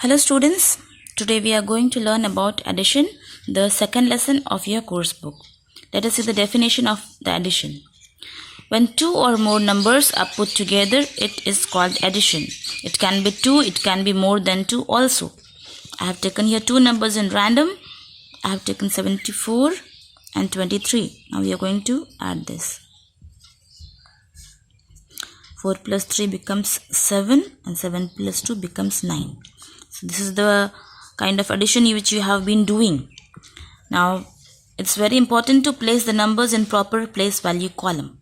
Hello students, today we are going to learn about addition, the second lesson of your course book. Let us see the definition of the addition. When two or more numbers are put together, it is called addition. It can be 2, it can be more than 2 also. I have taken here two numbers in random. I have taken 74 and 23. Now we are going to add this. 4 plus 3 becomes 7 and 7 plus 2 becomes 9. So this is the kind of addition which you have been doing. Now it's very important to place the numbers in proper place value column.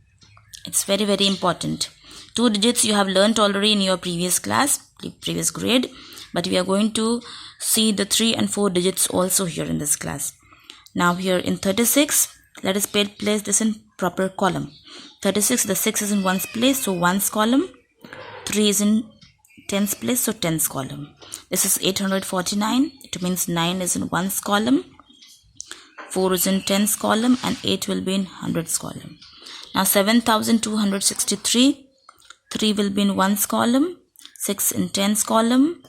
It's very important. 2 digits you have learnt already in your previous class, previous grade, but we are going to see the 3 and 4 digits also here in this class. Now here in 36, let us place this in proper column. 36, the 6 is in 1's place, so 1's column. 3 is in 10's place, so 10's column. This is 849, it means 9 is in 1's column, 4 is in 10's column, and 8 will be in 100's column. Now 7263, 3 will be in 1's column, 6 in 10's column,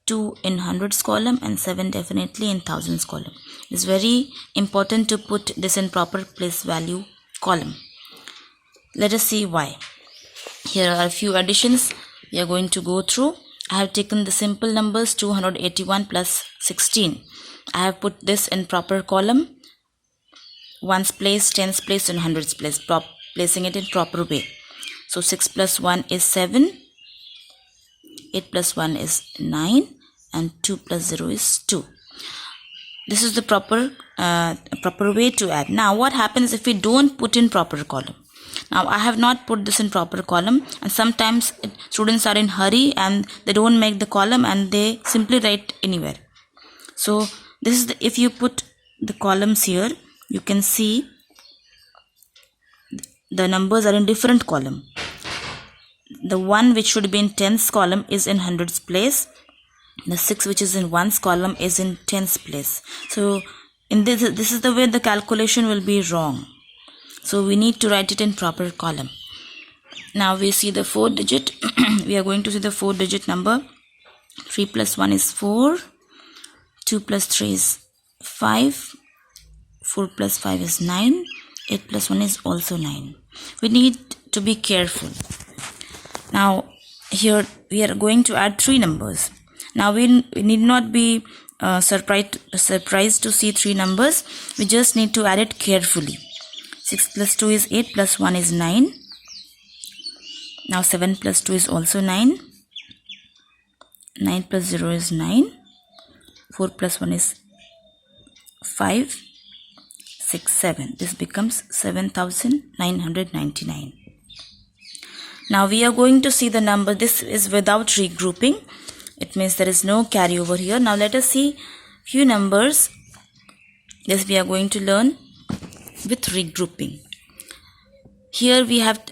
2 in 100's column, and 7 definitely in 1000's column. It's very important to put this in proper place value column. Let us see why. Here are a few additions we are going to go through. I have taken the simple numbers 281 plus 16. I have put this in proper column. 1's place, 10's place, and 100's place. Placing it in proper way. So 6 plus 1 is 7. 8 plus 1 is 9. And 2 plus 0 is 2. This is the proper way to add. Now what happens if we don't put in proper column? Now I have not put this in proper column, and sometimes students are in hurry and they don't make the column and they simply write anywhere. So this is if you put the columns here, you can see the numbers are in different column. The one which should be in 10's column is in 100's place. The 6 which is in 1's column is in 10's place. So in this is the way the calculation will be wrong. So we need to write it in proper column. Now we see the 4 digit. We are going to see the 4 digit number. 3 plus 1 is 4. 2 plus 3 is 5. 4 plus 5 is 9. 8 plus 1 is also 9. We need to be careful. Now here we are going to add 3 numbers. Now we need not be surprised to see 3 numbers. We just need to add it carefully. 6 plus 2 is 8 plus 1 is 9. Now 7 plus 2 is also 9. 9 plus 0 is 9. 4 plus 1 is 5. 6, 7. This becomes 7,999. Now we are going to see the number. This is without regrouping. It means there is no carryover here. Now let us see few numbers. This we are going to learn with regrouping. Here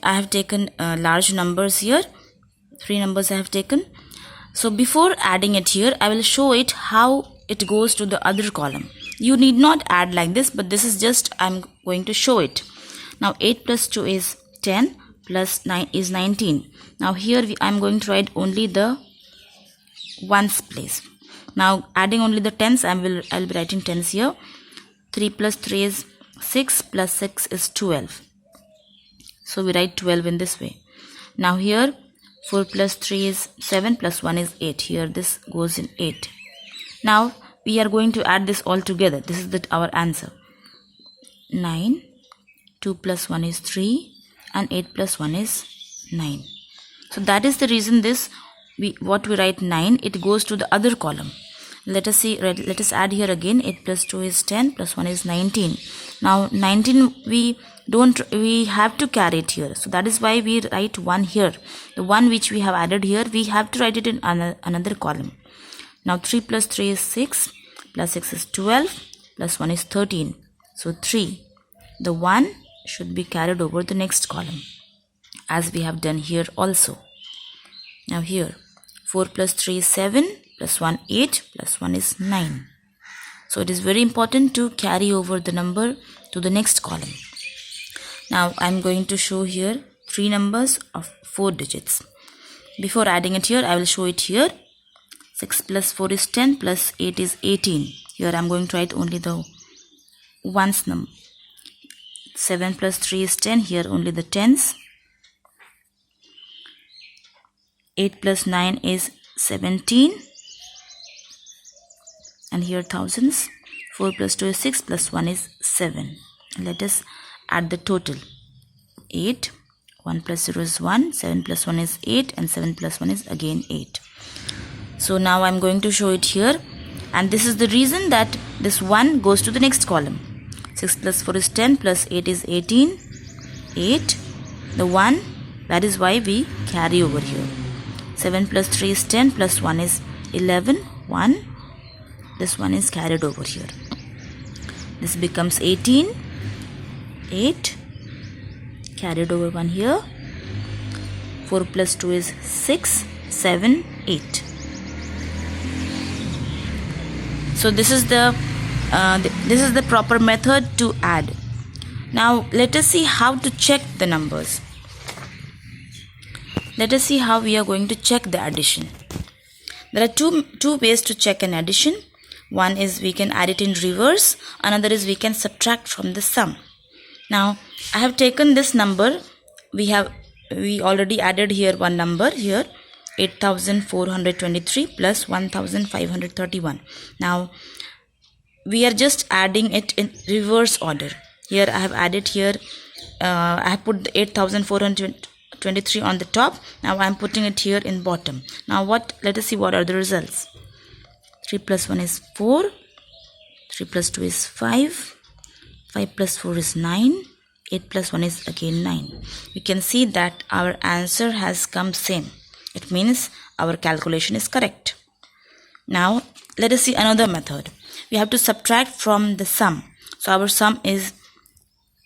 I have taken large numbers here. 3 numbers I have taken. So before adding it here, I will show it how it goes to the other column. You need not add like this, but this is just I'm going to show it. Now 8 plus 2 is 10 plus 9 is 19. Now here I'm going to write only the 1's place. Now adding only the 10's, I'll be writing 10's here. 3 plus 3 is 6 plus 6 is 12. So we write 12 in this way. Now here 4 plus 3 is 7 plus 1 is 8. Here this goes in 8. Now we are going to add this all together. This is our answer. 9, 2 plus 1 is 3, and 8 plus 1 is 9. So that is the reason what we write 9, it goes to the other column. Let us add here again. 8 plus 2 is 10 plus 1 is 19. Now 19 we have to carry it here. So that is why we write 1 here. The one which we have added here, we have to write it in another column. Now 3 plus 3 is 6 plus 6 is 12 plus 1 is 13. So 3. The 1 should be carried over the next column, as we have done here also. Now here 4 plus 3 is 7 plus 1 8 plus 1 is 9. So it is very important to carry over the number to the next column. Now I am going to show here 3 numbers of 4 digits. Before adding it here, I will show it here. 6 plus 4 is 10 plus 8 is 18. Here I'm going to write only the ones number. 7 plus 3 is 10. Here only the tens. 8 plus 9 is 17. And here thousands. 4 plus 2 is 6 plus 1 is 7. Let us add the total. 8. 1 plus 0 is 1. 7 plus 1 is 8. And 7 plus 1 is again 8. So now I'm going to show it here. And this is the reason that this 1 goes to the next column. 6 plus 4 is 10 plus 8 is 18. 8. The 1. That is why we carry over here. 7 plus 3 is 10 plus 1 is 11. 1. This one is carried over here. This becomes 18. 8. Carried over 1 here. 4 plus 2 is 6. 7. 8. So this is the proper method to add. Now let us see how to check the numbers. Let us see how we are going to check the addition. There are two ways to check an addition. One is we can add it in reverse. Another is we can subtract from the sum. Now I have taken this number. We already added here one number here. 8,423 plus 1,531. Now we are just adding it in reverse order. Here I have added here. I have put the 8,423 on the top. Now I am putting it here in bottom. Now let us see what are the results. 3 plus 1 is 4. 3 plus 2 is 5. 5 plus 4 is 9. 8 plus 1 is again 9. We can see that our answer has come same. It means our calculation is correct. Now let us see another method. We have to subtract from the sum. So our sum is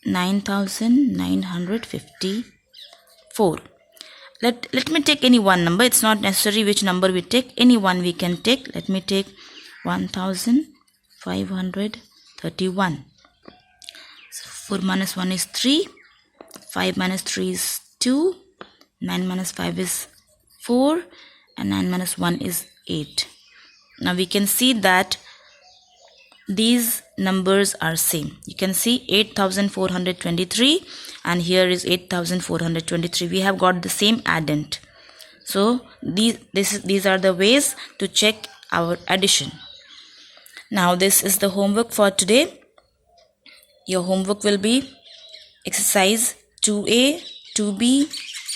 9,954. Let me take any one number. It's not necessary which number we take. Any one we can take. Let me take 1,531. 4 minus 1 is 3. 5 minus 3 is 2. 9 minus 5 is 4. And 9 minus 1 is 8. Now we can see that these numbers are same. You can see 8,423 and here is 8,423. We have got the same addend. So these are the ways to check our addition. Now this is the homework for today. Your homework will be exercise 2A, 2B,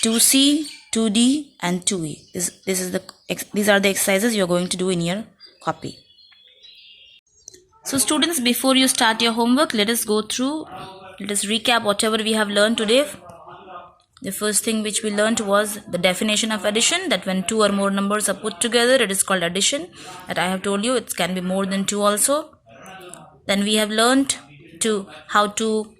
2C, 2D and 2E. These are the exercises you are going to do in your copy. So students, before you start your homework, let us recap whatever we have learned today. The first thing which we learned was the definition of addition, that when two or more numbers are put together, it is called addition. That I have told you, it can be more than 2 also. Then we have learned how to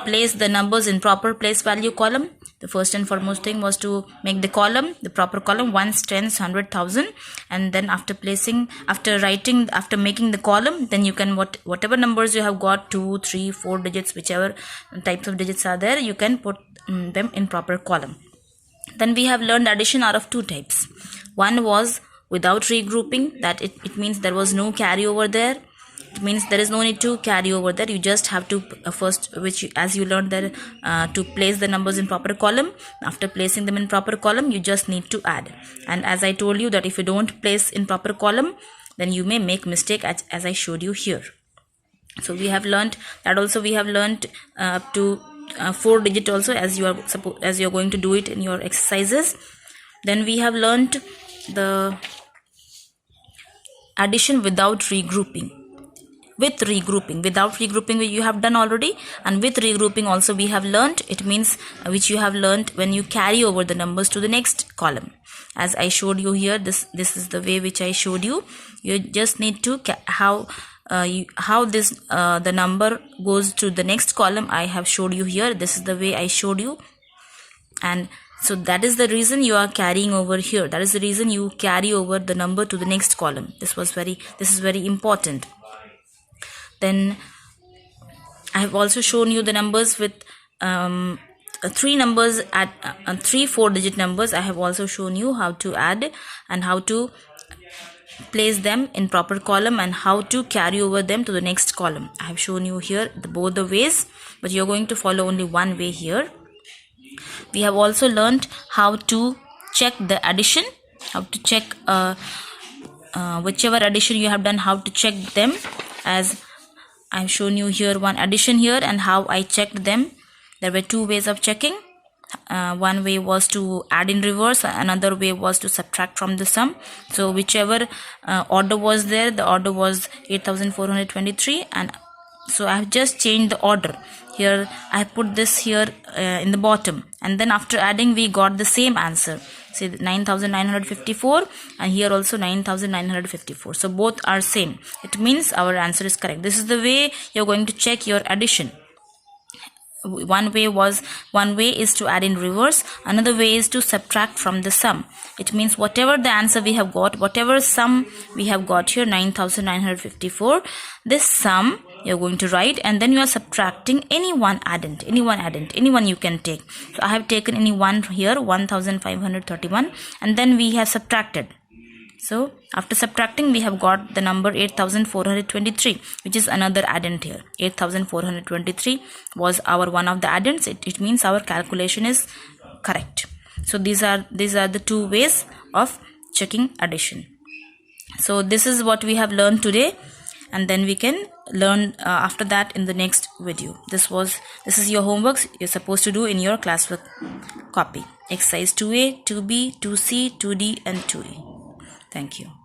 place the numbers in proper place value column. The first and foremost thing was to make the proper column, ones, tens, 100, 1000, and then after making the column, then you can whatever numbers you have got, 2, 3, 4 digits, whichever types of digits are there, you can put them in proper column. Then we have learned addition are of two types. One was without regrouping, that it means there was no carryover there. It means there is no need to carry over there. You just have to as you learned there, to place the numbers in proper column. After placing them in proper column, you just need to add. And as I told you that if you don't place in proper column, then you may make mistake as I showed you here. So we have learned that. Also we have learned up to 4 digit also, as you are going to do it in your exercises. Then we have learned the addition without regrouping. With without regrouping you have done already, and with regrouping also we have learned. It means which you have learned when you carry over the numbers to the next column. As I showed you here, this is the way which I showed you. You just need to how the number goes to the next column. I have showed you here. This is the way I showed you, and so that is the reason you are carrying over here. That is the reason you carry over the number to the next column. This is very important. Then I have also shown you the numbers with 3 numbers at 3 4-digit numbers. I have also shown you how to add and how to place them in proper column and how to carry over them to the next column. I have shown you here both the ways, but you're going to follow only one way here. We have also learned how to check the addition, how to check whichever addition you have done, how to check them, as I've shown you here one addition here and how I checked them. There were two ways of checking. One way was to add in reverse, another way was to subtract from the sum. So whichever order was there, the order was 8423, and so I have just changed the order. Here I have put this here in the bottom, and then after adding we got the same answer, say 9954, and here also 9954. So both are same. It means our answer is correct. This is the way you're going to check your addition. One way is to add in reverse, another way is to subtract from the sum. It means whatever the answer we have got, whatever sum we have got here, 9954, this sum you're going to write, and then you are subtracting any one addend, anyone you can take. So I have taken any one here, 1531, and then we have subtracted. So after subtracting we have got the number 8423, which is another addend here. 8423 was our one of the addends. It means our calculation is correct. So these are the two ways of checking addition. So this is what we have learned today, and then we can learn after that in the next video. This is your homework you're supposed to do in your classwork copy. Exercise 2A, 2B, 2C, 2D and 2E. Thank you.